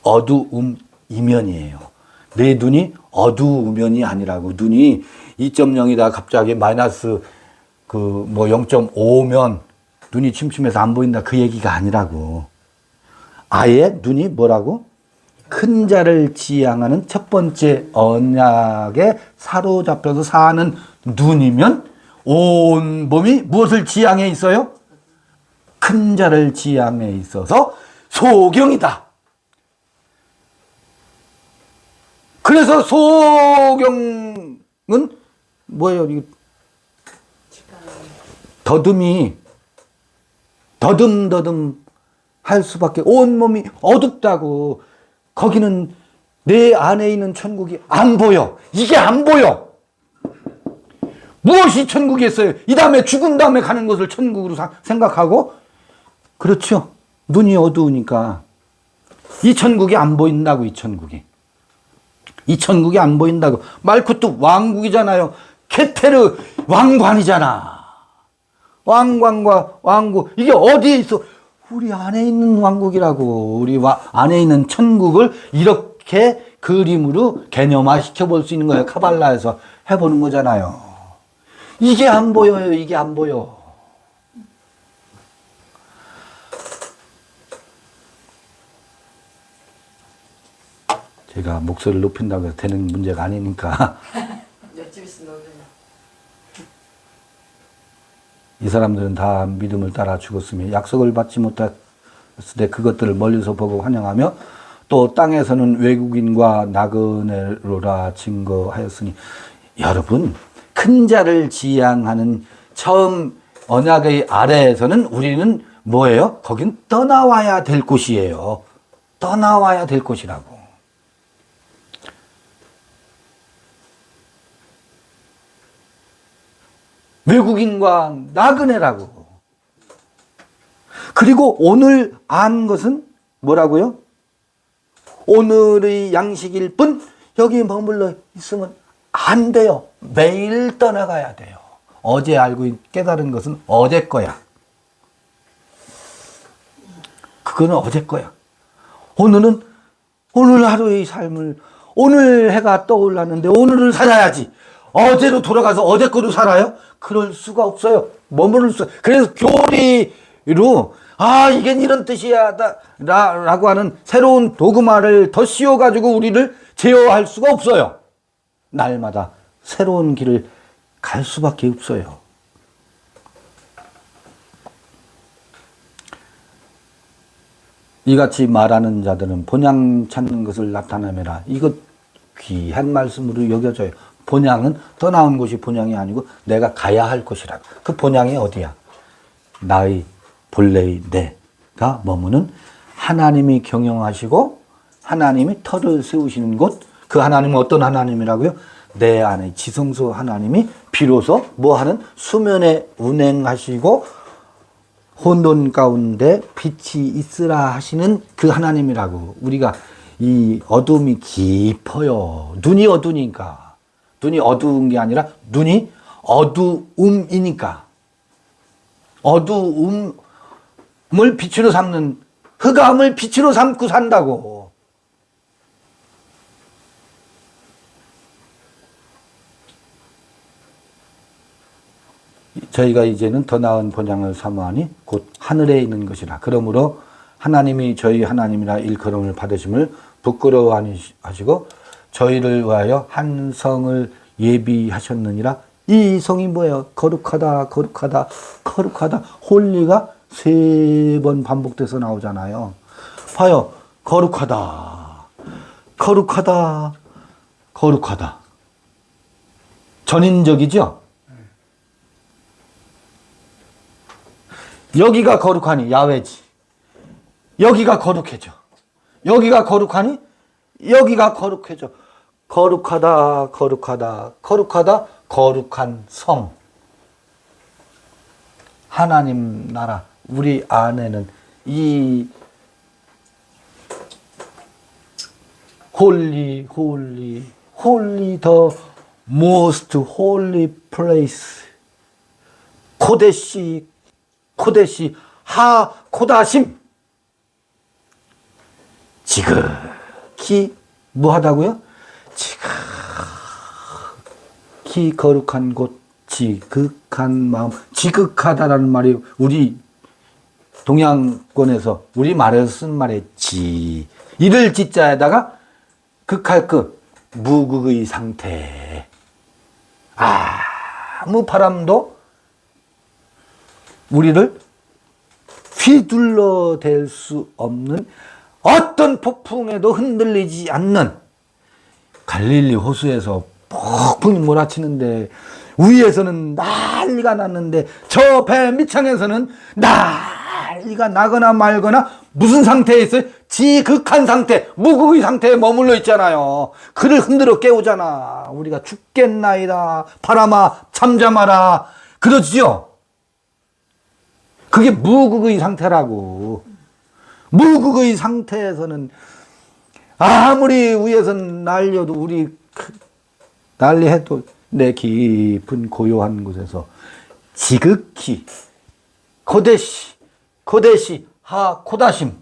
어두움 이면이에요. 내 눈이 어두우면이 아니라고. 눈이 2.0이다 갑자기 마이너스 0.5면 눈이 침침해서 안 보인다 그 얘기가 아니라고. 아예 눈이 뭐라고? 큰 자를 지향하는 첫 번째 언약에 사로잡혀서 사는 눈이면 온 몸이 무엇을 지향해 있어요? 큰 자를 지향해 있어서 소경이다. 그래서 소경은 뭐예요? 더듬이 더듬더듬 할 수밖에. 온몸이 어둡다고. 거기는 내 안에 있는 천국이 안 보여. 이게 안 보여. 무엇이 천국이었어요? 이 다음에 죽은 다음에 가는 것을 천국으로 생각하고. 그렇죠. 눈이 어두우니까 이 천국이 안 보인다고. 이 천국이 안 보인다고. 말쿠트 왕국이잖아요. 케테르 왕관이잖아. 왕관과 왕국, 이게 어디에 있어? 우리 안에 있는 왕국이라고. 우리 안에 있는 천국을 이렇게 그림으로 개념화 시켜볼 수 있는 거예요. 카발라에서 해보는 거잖아요. 이게 안 보여요. 이게 안 보여. 제가 목소리를 높인다고 해서 되는 문제가 아니니까. 이 사람들은 다 믿음을 따라 죽었으며 약속을 받지 못했을 때 그것들을 멀리서 보고 환영하며 또 땅에서는 외국인과 나그네로라 증거하였으니. 여러분, 큰 자를 지향하는 처음 언약의 아래에서는 우리는 뭐예요? 거긴 떠나와야 될 곳이에요. 떠나와야 될 곳이라고. 외국인과 나그네라고. 그리고 오늘 안 것은 뭐라고요? 오늘의 양식일 뿐 여기 머물러 있으면 안 돼요. 매일 떠나가야 돼요. 어제 알고 깨달은 것은 어제 거야. 그거는 어제 거야. 오늘은 오늘 하루의 삶을, 오늘 해가 떠올랐는데 오늘을 살아야지. 어제로 돌아가서 어제 거로 살아요? 그럴 수가 없어요. 머무를 수. 그래서 교리로 이게 이런 뜻이야 라고 하는 새로운 도그마를 더 씌워가지고 우리를 제어할 수가 없어요. 날마다 새로운 길을 갈 수밖에 없어요. 이같이 말하는 자들은 본향 찾는 것을 나타내매라. 이것 귀한 말씀으로 여겨져요. 본향은 떠나온 곳이 본향이 아니고 내가 가야 할 곳이라고. 그 본향이 어디야? 나의 본래의 내가 머무는 하나님이 경영하시고 하나님이 터를 세우시는 곳. 그 하나님은 어떤 하나님이라고요? 내 안에 지성소 하나님이 비로소 뭐하는 수면에 운행하시고 혼돈 가운데 빛이 있으라 하시는 그 하나님이라고. 우리가 이 어둠이 깊어요. 눈이 어두우니까. 눈이 어두운 게 아니라 눈이 어두움이니까. 어두움을 빛으로 삼는, 흑암을 빛으로 삼고 산다고. 저희가 이제는 더 나은 본향을 사모하니 곧 하늘에 있는 것이라. 그러므로 하나님이 저희 하나님이라 일컬음을 받으심을 부끄러워 하시고 저희를 위하여 한 성을 예비하셨느니라. 이 성이 뭐예요? 거룩하다, 거룩하다, 거룩하다. 홀리가 3번 반복돼서 나오잖아요. 봐요. 거룩하다, 거룩하다, 거룩하다. 전인적이죠? 여기가 거룩하니 야훼지. 여기가 거룩해져. 여기가 거룩하니 여기가 거룩해져. 거룩하다, 거룩하다, 거룩하다, 거룩한 성. 하나님 나라, 우리 안에는 이 holy, holy, holy, the most holy place. 코데시, 코데시, 코다심. 지극히 뭐하다고요? 지극히 거룩한 곳, 지극한 마음. 지극하다라는 말이 우리 동양권에서 우리 말에서 쓴 말에 이를 지자에다가 극할 무극의 상태. 아무 바람도 우리를 휘둘러댈 수 없는 어떤 폭풍에도 흔들리지 않는 갈릴리 호수에서 폭풍이 몰아치는데 위에서는 난리가 났는데 저 배 밑창에서는 난리가 나거나 말거나 무슨 상태에 있어요? 지극한 상태, 무극의 상태에 머물러 있잖아요. 그를 흔들어 깨우잖아. 우리가 죽겠나이다. 바람아 잠잠하라. 그러지요. 그게 무극의 상태라고. 무극의 상태에서는 아무리 위에선 날려도 우리 난리해도 내 깊은 고요한 곳에서 지극히 코데시 코다심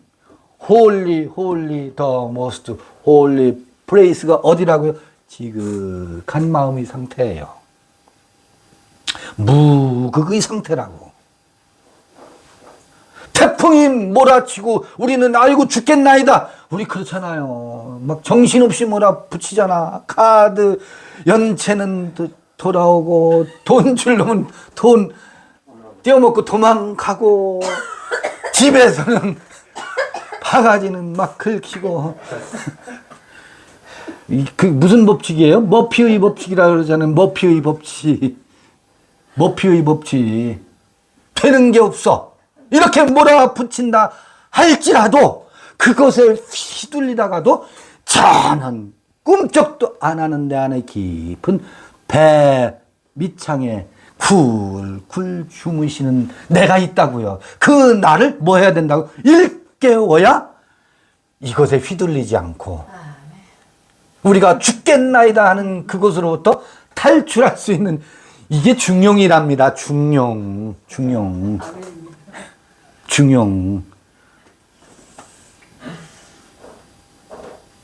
홀리 더 모스트 홀리 플레이스가 어디라고요? 지극한 마음의 상태예요. 무극의 상태라고. 태풍이 몰아치고 우리는 아이고 죽겠나이다. 우리 그렇잖아요. 막 정신없이 몰아붙이잖아. 카드 연체는 돌아오고 돈 줄려면 돈 떼어먹고 도망가고 집에서는 바가지는 막 긁히고 그 무슨 법칙이에요? 머피의 법칙이라 그러잖아요. 머피의 법칙. 되는 게 없어. 이렇게 몰아붙인다 할지라도 그것에 휘둘리다가도 저는 꿈쩍도 안 하는 데 안에 깊은 배 밑창에 굴굴 주무시는 내가 있다고요. 그 나를 뭐 해야 된다고? 일깨워야 이것에 휘둘리지 않고 우리가 죽겠나이다 하는 그것으로부터 탈출할 수 있는 이게 중용이랍니다. 중용.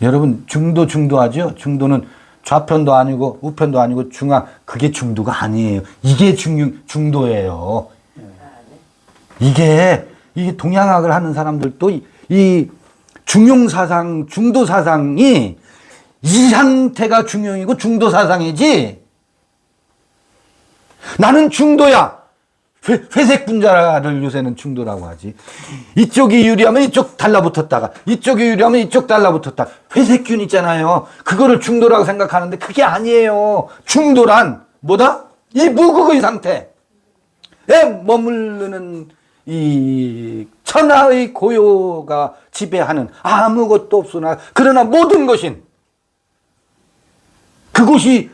여러분 중도하죠? 중도는 좌편도 아니고 우편도 아니고 중앙. 그게 중도가 아니에요. 이게 중도예요. 이게 동양학을 하는 사람들도 이 중용사상, 중도사상이 이 상태가 중용이고 중도사상이지. 나는 중도야. 회색 분자를 요새는 중도라고 하지. 이쪽이 유리하면 이쪽 달라붙었다가 이쪽이 유리하면 이쪽 달라붙었다. 회색균 있잖아요. 그거를 중도라고 생각하는데 그게 아니에요. 중도란 뭐다? 이 무극의 상태에 머무르는 이 천하의 고요가 지배하는 아무것도 없으나 그러나 모든 것인 그곳이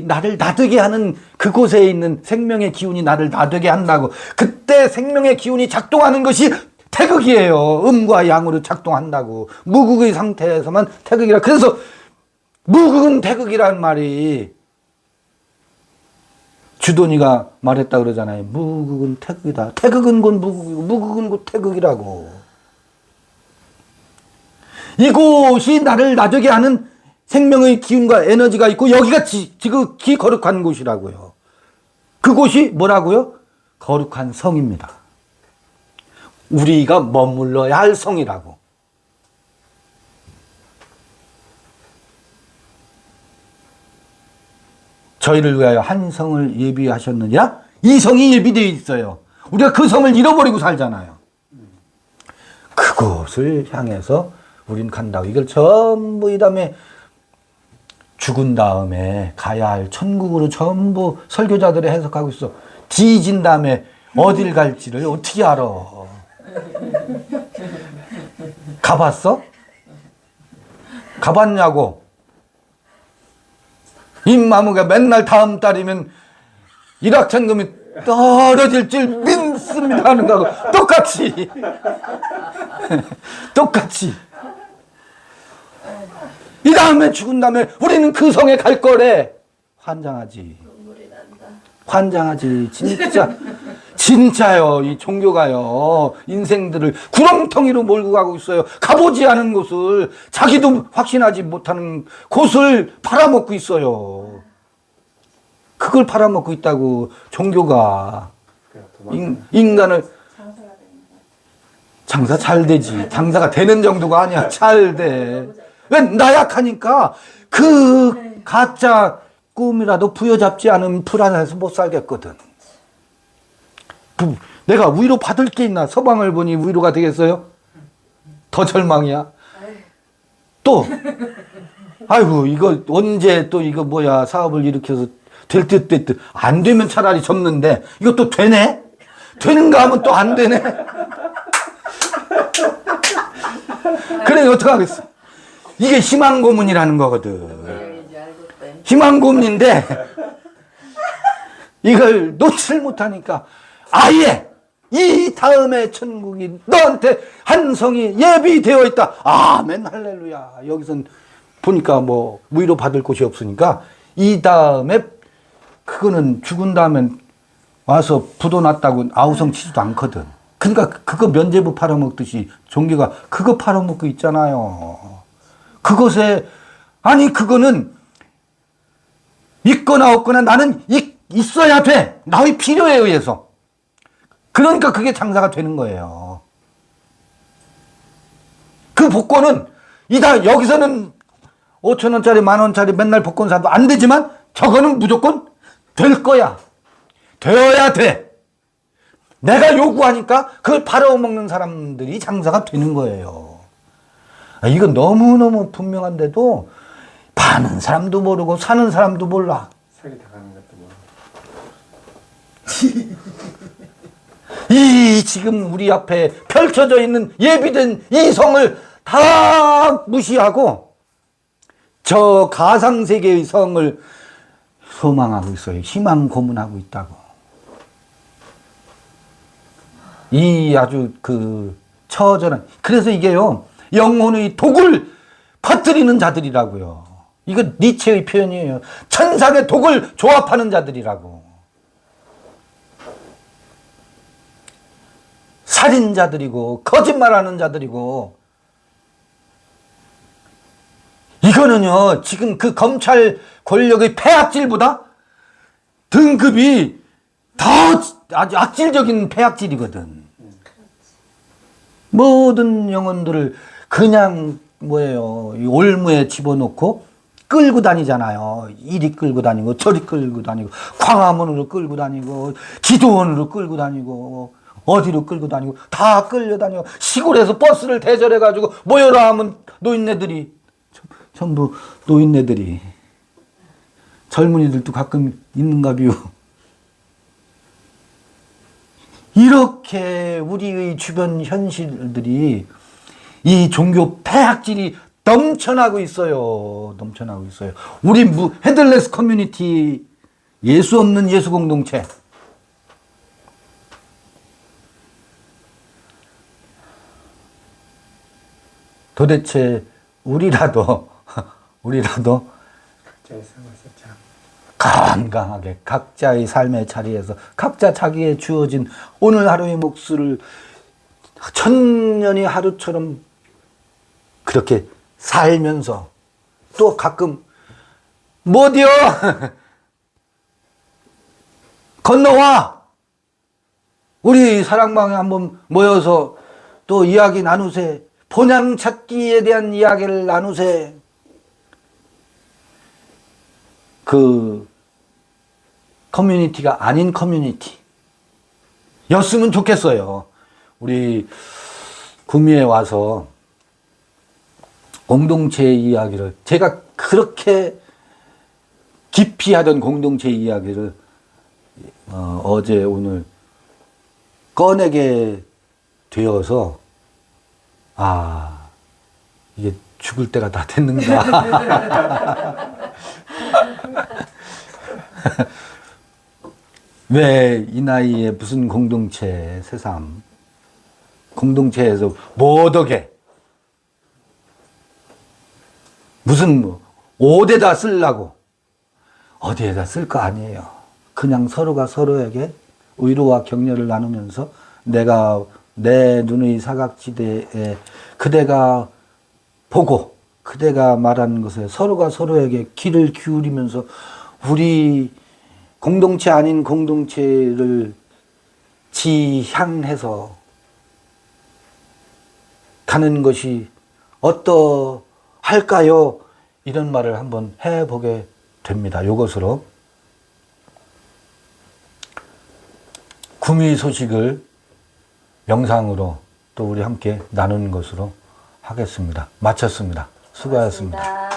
나를 나되게 하는 그곳에 있는 생명의 기운이 나를 나되게 한다고. 그때 생명의 기운이 작동하는 것이 태극이에요. 음과 양으로 작동한다고. 무극의 상태에서만 태극이라. 그래서 무극은 태극이란 말이 주돈이가 말했다 그러잖아요. 무극은 태극이다. 태극은 곧 무극이고 무극은 곧 태극이라고. 이곳이 나를 나되게 하는 생명의 기운과 에너지가 있고 여기가 지극히 거룩한 곳이라고요. 그곳이 뭐라고요? 거룩한 성입니다. 우리가 머물러야 할 성이라고. 저희를 위하여 한 성을 예비하셨느냐? 이 성이 예비되어 있어요. 우리가 그 성을 잃어버리고 살잖아요. 그곳을 향해서 우린 간다고. 이걸 전부 이 다음에 죽은 다음에 가야 할 천국으로 전부 설교자들이 해석하고 있어. 뒤진 다음에 어딜 갈지를 어떻게 알아? 가봤어? 가봤냐고? 임마무가 맨날 다음 달이면 일확천금이 떨어질 줄 믿습니다 하는 거하고 똑같이. 똑같이. 이 다음에 죽은 다음에 우리는 그 성에 갈 거래. 환장하지. 환장하지. 진짜요. 이 종교가요. 인생들을 구렁텅이로 몰고 가고 있어요. 가보지 않은 곳을, 자기도 확신하지 못하는 곳을 팔아먹고 있어요. 그걸 팔아먹고 있다고 종교가. 인간을 장사 잘 되지. 장사가 되는 정도가 아니야. 잘 돼. 왜 나약하니까 그 가짜 꿈이라도 부여잡지 않으면 불안해서 못 살겠거든. 내가 위로 받을 게 있나? 서방을 보니 위로가 되겠어요? 더 절망이야. 또 아이고 이거 언제 또 이거 뭐야 사업을 일으켜서 될 듯 될 듯 안 되면 차라리 접는데 이것도 되네? 되는가 하면 또 안 되네? 그래 어떡하겠어. 이게 희망 고문이라는 거거든. 희망 고문인데 이걸 놓칠 못하니까 아예 이 다음에 천국이 너한테 한 성이 예비되어 있다. 아멘 할렐루야. 여기선 보니까 뭐 위로 받을 곳이 없으니까 이 다음에 그거는 죽은 다음엔 와서 부도 났다고 아우성 치지도 않거든. 그러니까 그거 면죄부 팔아먹듯이 종교가 그거 팔아먹고 있잖아요. 그것에 아니 그거는 있거나 없거나 나는 있어야 돼. 나의 필요에 의해서. 그러니까 그게 장사가 되는 거예요. 그 복권은 이다 여기서는 5,000원짜리 10,000원짜리 맨날 복권 사도 안 되지만 저거는 무조건 될 거야. 되어야 돼. 내가 요구하니까 그걸 팔아먹는 사람들이 장사가 되는 거예요. 이건 너무너무 분명한데도 파는 사람도 모르고 사는 사람도 몰라. 사기 당하는 것도 모르고. 이 지금 우리 앞에 펼쳐져 있는 예비된 이 성을 다 무시하고 저 가상세계의 성을 소망하고 있어요. 희망 고문하고 있다고. 이 아주 그 처절한 그래서 이게요 영혼의 독을 퍼뜨리는 자들이라고요. 이거 니체의 표현이에요. 천상의 독을 조합하는 자들이라고. 살인자들이고 거짓말하는 자들이고 이거는요 지금 그 검찰 권력의 폐악질보다 등급이 더 아주 악질적인 폐악질이거든. 모든 영혼들을 그냥 뭐예요 이 올무에 집어넣고 끌고 다니잖아요. 이리 끌고 다니고 저리 끌고 다니고 광화문으로 끌고 다니고 기도원으로 끌고 다니고 어디로 끌고 다니고 다 끌려다니고 시골에서 버스를 대절해가지고 모여라 하면 노인네들이 전부 노인네들이 젊은이들도 가끔 있는가비요. 이렇게 우리의 주변 현실들이 이 종교 폐악질이 넘쳐나고 있어요. 넘쳐나고 있어요. 우리 헤들레스 커뮤니티 예수 없는 예수 공동체 도대체 우리라도 각자의 삶을 참 건강하게 각자의 삶의 자리에서 각자 자기의 주어진 오늘 하루의 몫을 천년이 하루처럼 그렇게 살면서 또 가끔 못이여 건너와 우리 사랑방에 한번 모여서 또 이야기 나누세. 본향 찾기에 대한 이야기를 나누세. 그 커뮤니티가 아닌 커뮤니티 였으면 좋겠어요. 우리 구미에 와서 공동체의 이야기를 제가 그렇게 깊이 하던 공동체 이야기를 어제 오늘 꺼내게 되어서 아 이게 죽을 때가 다 됐는가. 왜 이 나이에 무슨 공동체 새삼 공동체에서 뭐덕에 무슨 뭐 어디에다 쓰려고 어디에다 쓸 거 아니에요. 그냥 서로가 서로에게 위로와 격려를 나누면서 내가 내 눈의 사각지대에 그대가 보고 그대가 말하는 것에 서로가 서로에게 귀를 기울이면서 우리 공동체 아닌 공동체를 지향해서 가는 것이 어떠할까요? 이런 말을 한번 해보게 됩니다. 이것으로 구미 소식을 영상으로 또 우리 함께 나누는 것으로 하겠습니다. 마쳤습니다. 수고하셨습니다. 고맙습니다.